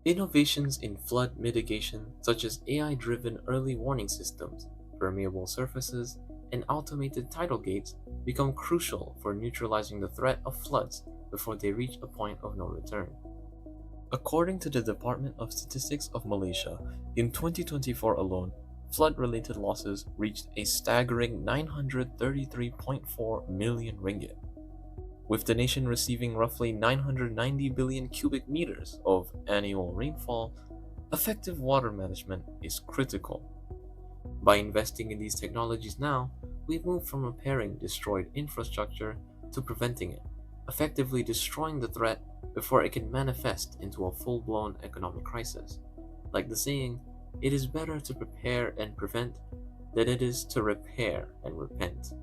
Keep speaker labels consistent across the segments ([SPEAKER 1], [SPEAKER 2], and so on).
[SPEAKER 1] Innovations in flood mitigation, such as AI-driven early warning systems, permeable surfaces, and automated tidal gates, become crucial for neutralizing the threat of floods before they reach a point of no return. According to the Department of Statistics of Malaysia, in 2024 alone, flood-related losses reached a staggering 933.4 million ringgit, with the nation receiving roughly 990 billion cubic meters of annual rainfall. Effective water management is critical. By investing in these technologies now, we move from repairing destroyed infrastructure to preventing it, effectively destroying the threat before it can manifest into a full-blown economic crisis. Like the saying, it is better to prepare and prevent than it is to repair and repent.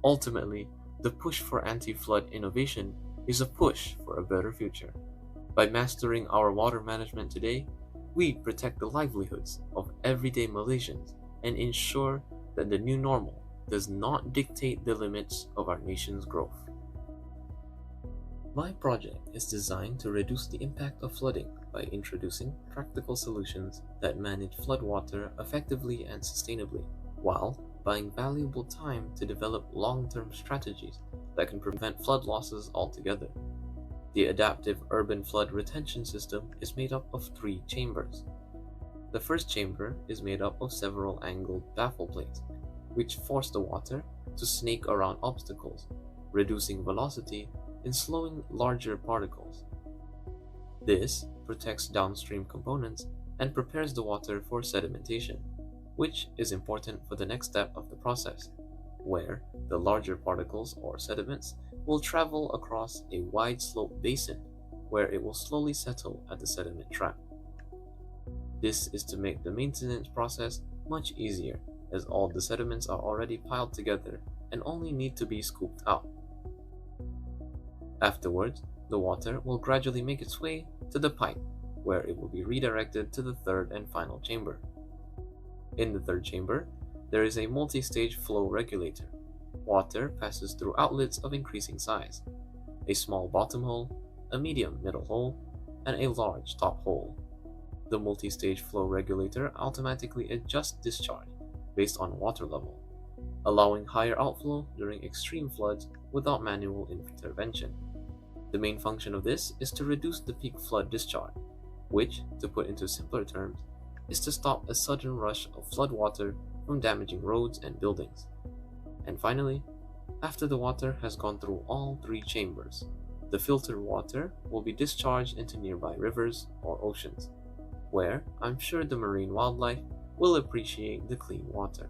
[SPEAKER 1] Ultimately, the push for anti-flood innovation is a push for a better future. By mastering our water management today, we protect the livelihoods of everyday Malaysians and ensure that the new normal does not dictate the limits of our nation's growth. My project is designed to reduce the impact of flooding by introducing practical solutions that manage floodwater effectively and sustainably, while buying valuable time to develop long-term strategies that can prevent flood losses altogether. The adaptive urban flood retention system is made up of three chambers. The first chamber is made up of several angled baffle plates, which force the water to snake around obstacles, reducing velocity and slowing larger particles. This protects downstream components and prepares the water for sedimentation, which is important for the next step of the process, where the larger particles or sediments will travel across a wide slope basin where it will slowly settle at the sediment trap. This is to make the maintenance process much easier, as all the sediments are already piled together and only need to be scooped out. Afterwards, the water will gradually make its way to the pipe, where it will be redirected to the third and final chamber. In the third chamber, there is a multi-stage flow regulator. Water passes through outlets of increasing size: a small bottom hole, a medium middle hole, and a large top hole. The multi-stage flow regulator automatically adjusts discharge based on water level, allowing higher outflow during extreme floods without manual intervention. The main function of this is to reduce the peak flood discharge, which, to put into simpler terms, is to stop a sudden rush of floodwater from damaging roads and buildings. And finally, after the water has gone through all three chambers, the filtered water will be discharged into nearby rivers or oceans, where I'm sure the marine wildlife will appreciate the clean water.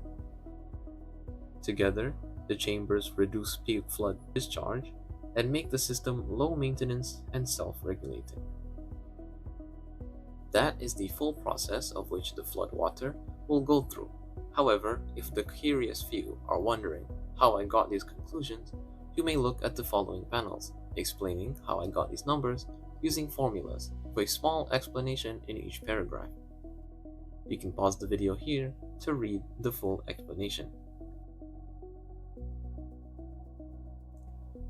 [SPEAKER 1] Together, the chambers reduce peak flood discharge and make the system low maintenance and self-regulating. That is the full process of which the flood water will go through. However, if the curious few are wondering how I got these conclusions, you may look at the following panels, explaining how I got these numbers using formulas, with a small explanation in each paragraph. You can pause the video here to read the full explanation.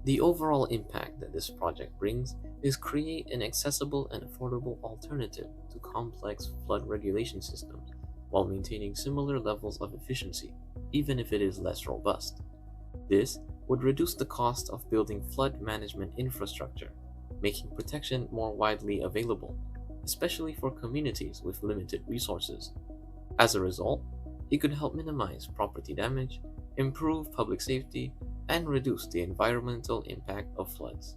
[SPEAKER 1] The overall impact that this project brings is create an accessible and affordable alternative to complex flood regulation systems while maintaining similar levels of efficiency, even if it is less robust. This would reduce the cost of building flood management infrastructure, making protection more widely available, especially for communities with limited resources. As a result, it could help minimize property damage, improve public safety, and reduce the environmental impact of floods.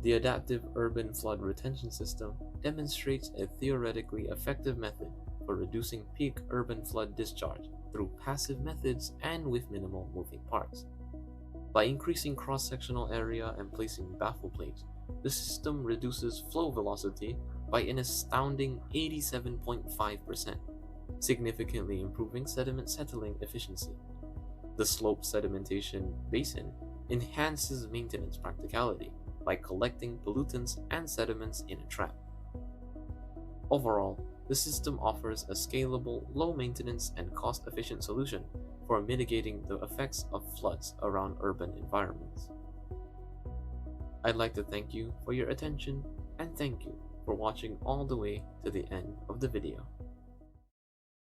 [SPEAKER 1] The adaptive urban flood retention system demonstrates a theoretically effective method for reducing peak urban flood discharge through passive methods and with minimal moving parts. By increasing cross-sectional area and placing baffle plates, the system reduces flow velocity by an astounding 87.5%, significantly improving sediment settling efficiency. The slope sedimentation basin enhances maintenance practicality by collecting pollutants and sediments in a trap. Overall, the system offers a scalable, low-maintenance, and cost-efficient solution for mitigating the effects of floods around urban environments. I'd like to thank you for your attention and thank you for watching all the way to the end of the video.